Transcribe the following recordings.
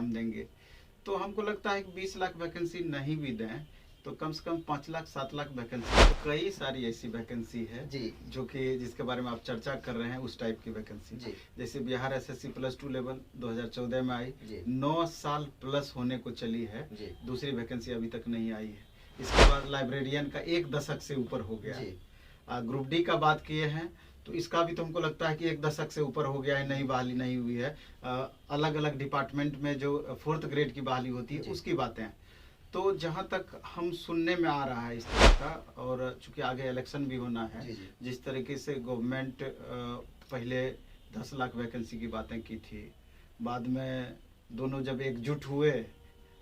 हम देंगे। तो हमको लगता है कि 20 लाख वैकेंसी नहीं भी दें तो कम से कम 5 लाख 7 लाख वैकेंसी, तो कई सारी ऐसी वैकेंसी है जी जो कि जिसके बारे में आप चर्चा कर रहे हैं, उस टाइप की वैकेंसी। जी जैसे बिहार एसएससी +2 लेवल 2014 में आई, जी 9 साल प्लस होने को चली है, जी दूसरी वैकेंसी अभी तक नहीं आई है। इसके बाद लाइब्रेरियन का 1 दशक से ऊपर हो गया जी है। ग्रुप डी का बात किए हैं तो इसका भी तो हमको लगता है कि 1 दशक से ऊपर हो गया है, नई बहाली नहीं हुई है। अलग अलग डिपार्टमेंट में जो 4th ग्रेड की बहाली होती है उसकी बातें हैं। तो जहाँ तक हम सुनने में आ रहा है इस तरह का, और चूंकि आगे इलेक्शन भी होना है, जी जी जिस तरीके से गवर्नमेंट पहले 10 लाख वैकेंसी की बातें की थी, बाद में दोनों जब एकजुट हुए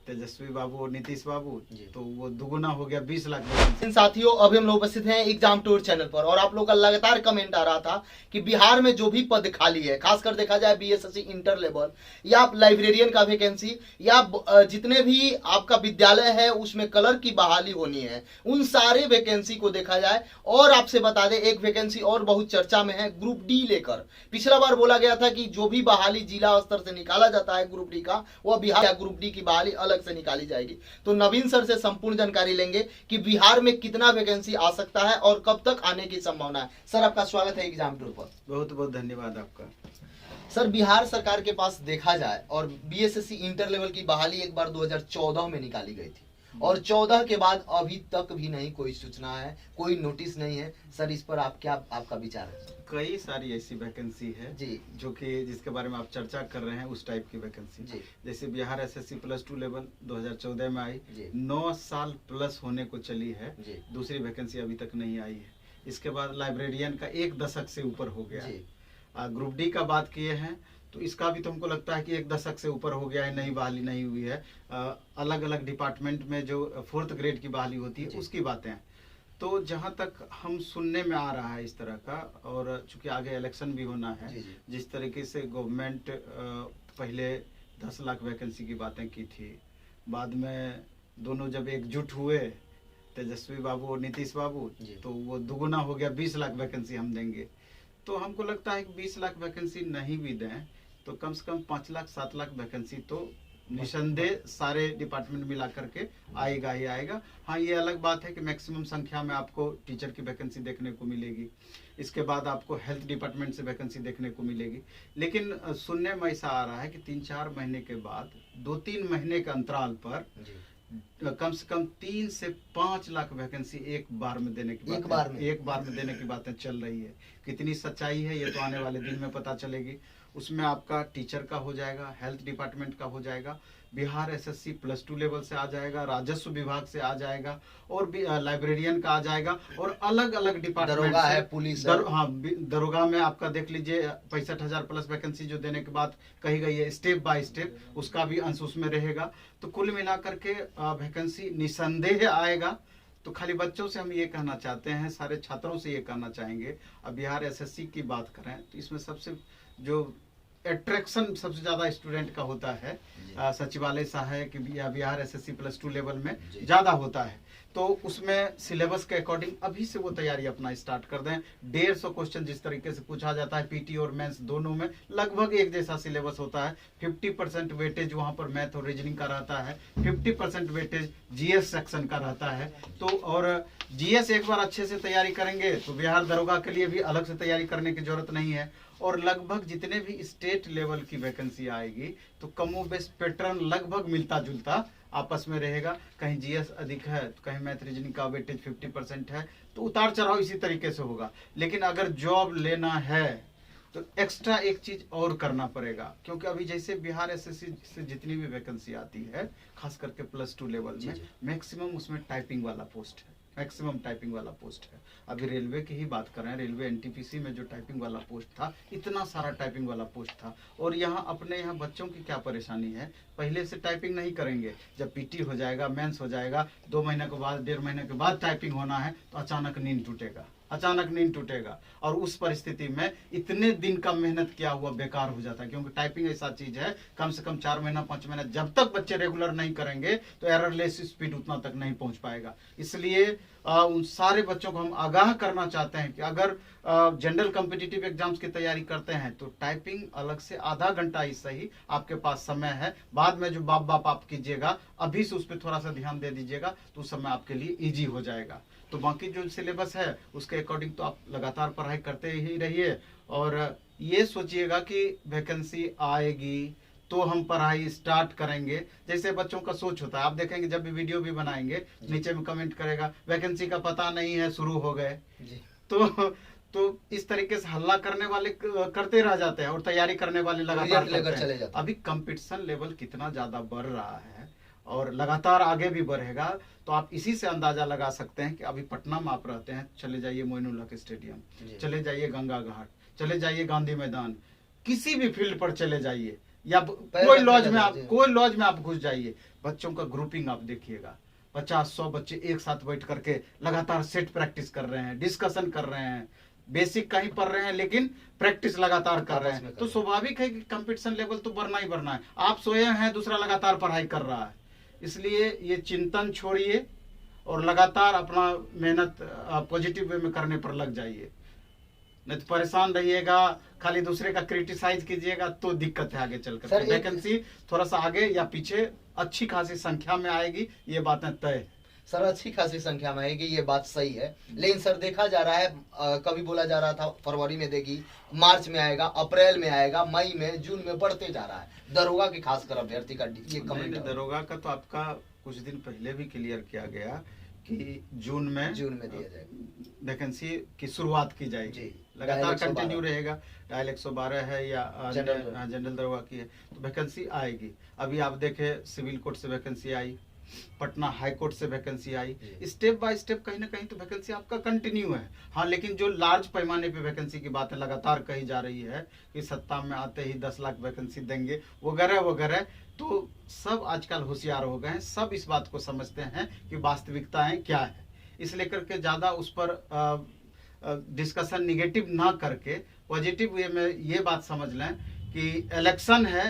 तेजस्वी बाबू और नीतीश बाबू, तो वो दुगुना हो गया 20 लाख वैकेंसी। साथियों, अभी हम लोग उपस्थित हैं एग्जाम टूर चैनल पर और आप लोग का लगातार कमेंट आ रहा था कि बिहार में जो भी पद खाली है, खासकर देखा जाए बीएसएससी इंटर लेवल या लाइब्रेरियन का वैकेंसी या जितने भी आपका विद्यालय है उसमें कलर की बहाली होनी है, उन सारे वैकेंसी को देखा जाए। और आपसे बता दें, एक वैकेंसी और बहुत चर्चा में है ग्रुप डी लेकर। पिछला बार बोला गया था कि जो भी बहाली जिला स्तर से निकाला जाता है ग्रुप डी का, वह बिहार या ग्रुप डी की बहाली अलग से निकाली जाएगी। तो नवीन सर से संपूर्ण जानकारी लेंगे कि बिहार में कितना वैकेंसी आ सकता है और कब तक आने की संभावना है। सर, आपका स्वागत है एग्जाम टूर पर। बहुत बहुत धन्यवाद आपका। सर, बिहार सरकार के पास देखा जाए और बीएसएससी इंटर लेवल की बहाली एक बार 2014 में निकाली गई थी और 14 के बाद अभी तक भी नहीं कोई सूचना है, कोई नोटिस नहीं है। सर, इस पर आपका विचार है? कई सारी ऐसी वैकेंसी है जी जो कि जिसके बारे में आप चर्चा कर रहे हैं, उस टाइप की वैकेंसी। जी जैसे बिहार एसएससी +2 लेवल 2014 में आई, जी 9 साल प्लस होने को चली है, जी दूसरी वैकेंसी अभी तक नहीं आई है। इसके बाद लाइब्रेरियन का 1 दशक से ऊपर हो गया जी है। ग्रुप डी का बात किए हैं तो इसका भी तो हमको लगता है कि 1 दशक से ऊपर हो गया है, नई बहाली नहीं हुई है। अलग अलग डिपार्टमेंट में जो 4th ग्रेड की बहाली होती है उसकी बातें हैं। तो जहाँ तक हम सुनने में आ रहा है इस तरह का, और चूंकि आगे इलेक्शन भी होना है, जी जी जिस तरीके से गवर्नमेंट पहले 10 लाख वैकेंसी की बातें की थी, बाद में दोनों जब एकजुट हुए तेजस्वी बाबू और नीतीश बाबू, तो वो दुगुना हो गया 20 लाख वैकेंसी हम देंगे। तो हमको लगता है कि 20 लाख वैकेंसी नहीं भी दें तो कम से कम 5 लाख 7 लाख वैकेंसी तो निसंदेह सारे डिपार्टमेंट मिला करके आएगा ही आएगा। हाँ, ये अलग बात है कि मैक्सिमम संख्या में आपको टीचर की वैकेंसी देखने को मिलेगी, इसके बाद आपको हेल्थ डिपार्टमेंट से वैकेंसी देखने को मिलेगी। लेकिन सुनने में ऐसा आ रहा है कि 3-4 महीने के बाद 2-3 महीने के अंतराल पर कम से कम 3 से 5 लाख वैकेंसी एक बार में देने की बातें चल रही है। कितनी सच्चाई है ये तो आने वाले दिन में पता चलेगी। उसमें आपका टीचर का हो जाएगा, हेल्थ डिपार्टमेंट का हो जाएगा, बिहार एसएससी +2 लेवल से आ जाएगा, राजस्व विभाग से आ जाएगा, और भी लाइब्रेरियन का आ जाएगा, और अलग अलग डिपार्टमेंट है, पुलिस हाँ, दरोगा में आपका देख लीजिए 65,000 प्लस वैकेंसी जो देने की बात कही गई है, स्टेप बाय स्टेप उसका भी अंश उसमें रहेगा। तो कुल मिलाकर के वैकेंसी निसंदेह आएगा। तो खाली बच्चों से हम ये कहना चाहते हैं, सारे छात्रों से ये कहना चाहेंगे, अब बिहार एसएससी की बात करें तो इसमें सबसे जो अट्रैक्शन सबसे ज्यादा स्टूडेंट का होता है सचिवालय सहायक या बिहार एसएससी +2 लेवल में ज्यादा होता है। तो उसमें सिलेबस के अकॉर्डिंग अभी से वो तैयारी अपना स्टार्ट कर दें। 150 क्वेश्चन जिस तरीके से पूछा जाता है, पीटी और मेंस दोनों में लगभग एक जैसा सिलेबस होता है। 50% वेटेज वहां पर मैथ और रीजनिंग का रहता है, 50% वेटेज जीएस सेक्शन का रहता है। तो और जीएस एक बार अच्छे से तैयारी करेंगे तो बिहार दरोगा के लिए भी अलग से तैयारी करने की जरूरत नहीं है। और लगभग जितने भी स्टेट लेवल की वैकेंसी आएगी तो कमोबेश पैटर्न लगभग मिलता जुलता आपस में रहेगा। कहीं जीएस अधिक है तो कहीं मैथ रीजनिंग का वेटेज 50% है, तो उतार चढ़ाव इसी तरीके से होगा। लेकिन अगर जॉब लेना है तो एक्स्ट्रा एक चीज और करना पड़ेगा, क्योंकि अभी जैसे बिहार एसएससी से जितनी भी वैकेंसी आती है खास करके +2 लेवल में मैक्सिमम उसमें टाइपिंग वाला पोस्ट है, मैक्सिमम टाइपिंग वाला पोस्ट है। अभी रेलवे की ही बात कर रहे हैं, रेलवे एनटीपीसी में जो टाइपिंग वाला पोस्ट था, इतना सारा टाइपिंग वाला पोस्ट था। और यहाँ अपने यहाँ बच्चों की क्या परेशानी है, पहले से टाइपिंग नहीं करेंगे, जब पीटी हो जाएगा, मेंस हो जाएगा, 2 महीने के बाद 1.5 महीने के बाद टाइपिंग होना है तो अचानक नींद टूटेगा। और उस परिस्थिति में इतने दिन का मेहनत किया हुआ बेकार हो जाता है। क्योंकि टाइपिंग ऐसा चीज है, कम से कम 4 महीना 5 महीना जब तक बच्चे रेगुलर नहीं करेंगे तो एररलेस स्पीड उतना तक नहीं पहुंच पाएगा। इसलिए उन सारे बच्चों को हम आगाह करना चाहते हैं कि अगर जनरल कॉम्पिटिटिव एग्जाम्स की तैयारी करते हैं तो टाइपिंग अलग से आधा घंटा ही सही आपके पास समय है। बाद में जो बाप बाप आप कीजिएगा, अभी से उस पर थोड़ा सा ध्यान दे दीजिएगा तो उस समय आपके लिए इजी हो जाएगा। तो बाकी जो सिलेबस है उसके अकॉर्डिंग तो आप लगातार पढ़ाई करते ही रहिए और ये सोचिएगा कि वैकेंसी आएगी तो हम पढ़ाई स्टार्ट करेंगे। जैसे बच्चों का सोच होता है, आप देखेंगे जब भी वीडियो भी बनाएंगे नीचे में कमेंट करेगा वैकेंसी का पता नहीं है, शुरू हो गए। तो इस तरीके से हल्ला करने वाले करते रह जाते हैं और तैयारी करने वाले लगातार लेकर चले जाते हैं। अभी कंपटीशन लेवल कितना ज्यादा बढ़ रहा है और लगातार आगे भी बढ़ेगा। तो आप इसी से अंदाजा लगा सकते हैं कि अभी पटना में आप रहते हैं, चले जाइए मोइनुल हक स्टेडियम, चले जाइए गंगा घाट, चले जाइए गांधी मैदान, किसी भी फील्ड पर चले जाइए या कोई लॉज में आप घुस जाइए, बच्चों का ग्रुपिंग आप देखिएगा। 50-100 बच्चे एक साथ बैठ करके लगातार सेट प्रैक्टिस कर रहे हैं, डिस्कशन कर रहे हैं, बेसिक कहीं पढ़ रहे हैं लेकिन प्रैक्टिस लगातार कर रहे हैं। तो स्वाभाविक है कि कंपटीशन लेवल तो बढ़ना ही बढ़ना है। आप सोए हैं, दूसरा लगातार पढ़ाई कर रहा है, इसलिए ये चिंतन छोड़िए और लगातार अपना मेहनत पॉजिटिव वे में करने पर लग जाइए। नहीं तो परेशान रहिएगा, खाली दूसरे का क्रिटिसाइज कीजिएगा तो दिक्कत है आगे चलकर। वैकेंसी थोड़ा सा आगे या पीछे अच्छी खासी संख्या में आएगी, ये बातें तय। सर अच्छी खासी संख्या में आएगी, ये बात सही है, लेकिन सर देखा जा रहा है कभी बोला जा रहा था फरवरी में देगी, मार्च में आएगा, अप्रैल में आएगा, मई में, जून में बढ़ते जा रहा है। दरोगा की खासकर अभ्यर्थी का ये कमेंट। दरोगा का तो आपका कुछ दिन पहले भी क्लियर किया गया कि जून में दिया जाएगा, वैकेंसी की शुरुआत की जाएगी, लगातार कंटिन्यू रहेगा। डायल 112 है या जनरल दरोगा की है तो वैकेंसी आएगी। अभी आप देखें सिविल कोर्ट से वैकेंसी आई, पटना हाई कोर्ट से vacancy I, step by step कहीं ना कहीं तो वैकेंसी आपका कंटिन्यू है। हाँ, लेकिन जो लार्ज पैमाने पे वैकेंसी की बात है लगातार कही जा रही है कि सत्ता में आते ही 10 लाख वैकेंसी देंगे वगैरह वगैरह, तो सब आजकल होशियार हो गए हैं, सब इस बात को समझते हैं कि वास्तविकताएं क्या है। इस लेकर के ज्यादा उस पर डिस्कशन निगेटिव ना करके पॉजिटिव वे में ये बात समझ लें कि इलेक्शन है,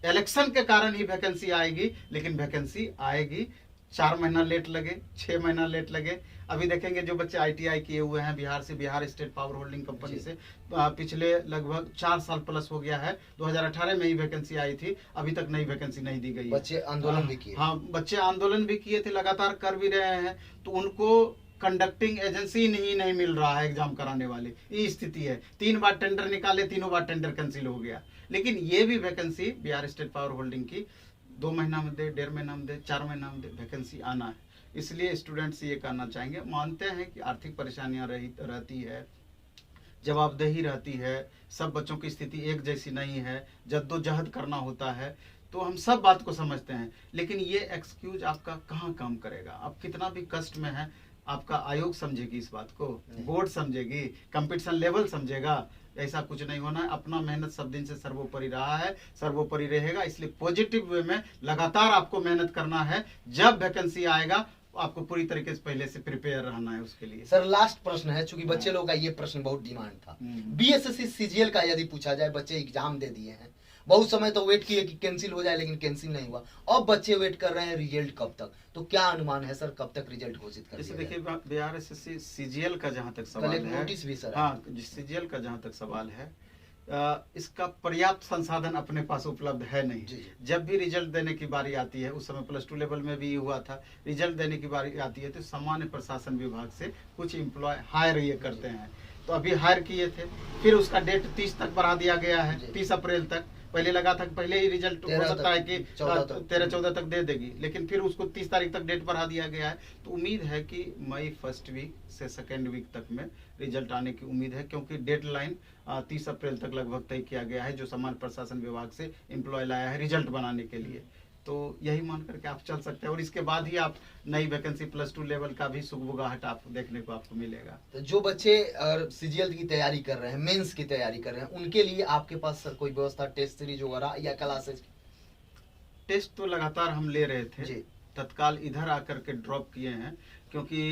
इलेक्शन के कारण ही वैकेंसी आएगी, लेकिन वैकेंसी आएगी। 4 महीना लेट लगे, 6 महीना लेट लगे। अभी देखेंगे जो बच्चे ITI किए हुए हैं बिहार से, Bihar state power holding company से, पिछले लगभग 4 साल प्लस हो गया है, 2018 में ही वैकेंसी आई थी, अभी तक नई वैकेंसी नहीं दी गई। बच्चे आंदोलन भी किए। हाँ, बच्चे आंदोलन भी किए थे, लगातार कर भी रहे हैं, तो उनको कंडक्टिंग एजेंसी नहीं मिल रहा है एग्जाम कराने वाले, ये स्थिति है। 3 बार टेंडर निकाले, तीनों बार टेंडर कैंसिल हो गया। लेकिन ये भी vacancy Bihar state power holding की 2 महीना में दे, 1.5 महीना में दे, 4 महीना में दे, वैकेंसी आना है। इसलिए स्टूडेंट्स ये कहना चाहेंगे, मानते हैं कि आर्थिक परेशानियां रहती है, जवाबदेही रहती है, सब बच्चों की स्थिति एक जैसी नहीं है, जद्दोजहद करना होता है, तो हम सब बात को समझते हैं। लेकिन ये एक्सक्यूज आपका कहाँ काम करेगा। आप कितना भी कष्ट में है, आपका आयोग समझेगी इस बात को, बोर्ड समझेगी, कंपटीशन लेवल समझेगा, ऐसा कुछ नहीं होना है। अपना मेहनत सब दिन से सर्वोपरि रहा है, सर्वोपरि रहेगा। इसलिए पॉजिटिव वे में लगातार आपको मेहनत करना है। जब वैकेंसी आएगा आपको पूरी तरीके से पहले से प्रिपेयर रहना है उसके लिए। सर लास्ट प्रश्न है, चूंकि बच्चे लोगों का ये प्रश्न बहुत डिमांड था, BSSC CGL का यदि पूछा जाए, बच्चे एग्जाम दे दिए हैं, बहुत समय तो वेट किए कि कैंसिल हो जाए, लेकिन कैंसिल नहीं हुआ, अब बच्चे वेट कर रहे हैं रिजल्ट कब तक, तो क्या अनुमान है सर कब तक रिजल्ट घोषित कर दिया? देखिए BRSSC CGL का जहां तक सवाल है, नोटिस भी सर, हाँ CGL का जहां तक सवाल है, इसका पर्याप्त संसाधन अपने पास उपलब्ध है नहीं। जब भी रिजल्ट देने की बारी आती है, उस समय +2 लेवल में भी हुआ था, रिजल्ट देने की बारी आती है तो सामान्य प्रशासन विभाग से कुछ एम्प्लॉय हायर ये करते हैं, तो अभी हायर किए थे, फिर उसका डेट 30 तक बढ़ा दिया गया है, 30 अप्रैल तक। पहले लगा था पहले ही रिजल्ट हो सकता है कि 13-14 तक दे देगी, लेकिन फिर उसको 30 तारीख तक डेट बढ़ा दिया गया है। तो उम्मीद है कि मई 1st वीक से 2nd वीक तक में रिजल्ट आने की उम्मीद है, क्योंकि डेडलाइन 30 अप्रैल तक लगभग तय किया गया है, जो सामान्य प्रशासन विभाग से एम्प्लॉय लाया है रिजल्ट बनाने के लिए। तो यही मान करके आप चल सकते हैं, और इसके बाद ही आप नई वैकेंसी +2 लेवल का भी सुगबुगाहट आप देखने को आपको मिलेगा। तो जो बच्चे CGL की तैयारी कर रहे हैं, मेंस की तैयारी कर रहे हैं, उनके लिए आपके पास सर कोई व्यवस्था, टेस्ट सीरीज वगैरह या क्लासेस? टेस्ट तो लगातार हम ले रहे थे, तत्काल इधर आकर के ड्रॉप किए हैं, क्योंकि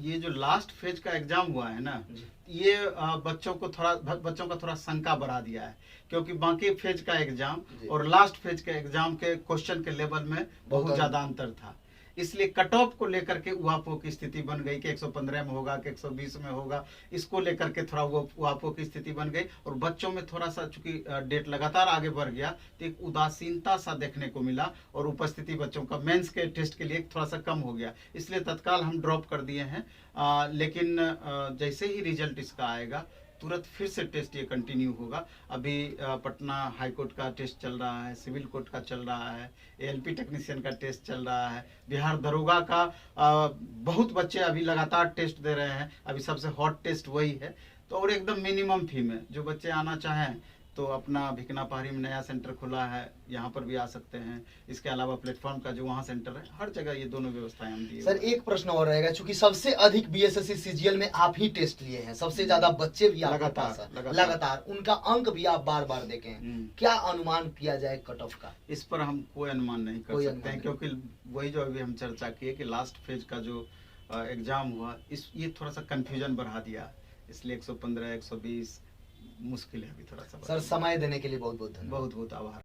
ये जो लास्ट फेज का एग्जाम हुआ है ना, ये बच्चों का थोड़ा शंका बढ़ा दिया है, क्योंकि बाकी फेज का एग्जाम और लास्ट फेज के एग्जाम के क्वेश्चन के लेवल में बहुत ज्यादा अंतर था। इसलिए कट ऑफ को लेकर के उहापोह की स्थिति बन गई कि 115 में होगा कि 120 में होगा, इसको लेकर के थोड़ा वो उहापोह की स्थिति बन गई। और बच्चों में थोड़ा सा चूंकि डेट लगातार आगे बढ़ गया तो एक उदासीनता सा देखने को मिला और उपस्थिति बच्चों का मेंस के टेस्ट के लिए थोड़ा सा कम हो गया, इसलिए तत्काल हम ड्रॉप कर दिए हैं। लेकिन जैसे ही रिजल्ट इसका आएगा तुरंत फिर से टेस्ट ये कंटिन्यू होगा। अभी पटना हाई कोर्ट का टेस्ट चल रहा है, सिविल कोर्ट का चल रहा है, एएलपी टेक्नीशियन का टेस्ट चल रहा है, बिहार दरोगा का बहुत बच्चे अभी लगातार टेस्ट दे रहे हैं। अभी सबसे हॉट टेस्ट वही है। तो और एकदम मिनिमम फी में जो बच्चे आना चाहें तो अपना भिकना पहाड़ी में नया सेंटर खुला है, यहाँ पर भी आ सकते हैं। इसके अलावा प्लेटफॉर्म का जो वहाँ सेंटर है, हर जगह ये दोनों व्यवस्थाएं हम दिए। सर एक प्रश्न और रहेगा, चूंकि सबसे अधिक बीएसएससी सीजीएल में आप ही टेस्ट लिए हैं, सबसे ज्यादा बच्चे भी आपके पास हैं लगातार, उनका अंक भी आप बार बार देखे हैं, क्या अनुमान किया जाए कट ऑफ का? इस पर हम कोई अनुमान नहीं कर सकते हैं, क्योंकि वही जो अभी हम चर्चा किए कि लास्ट फेज का जो एग्जाम हुआ ये थोड़ा सा कंफ्यूजन बढ़ा दिया, इसलिए 115 120 मुश्किल है अभी थोड़ा सा। सर समय देने के लिए बहुत बहुत धन्यवाद। बहुत बहुत आभार।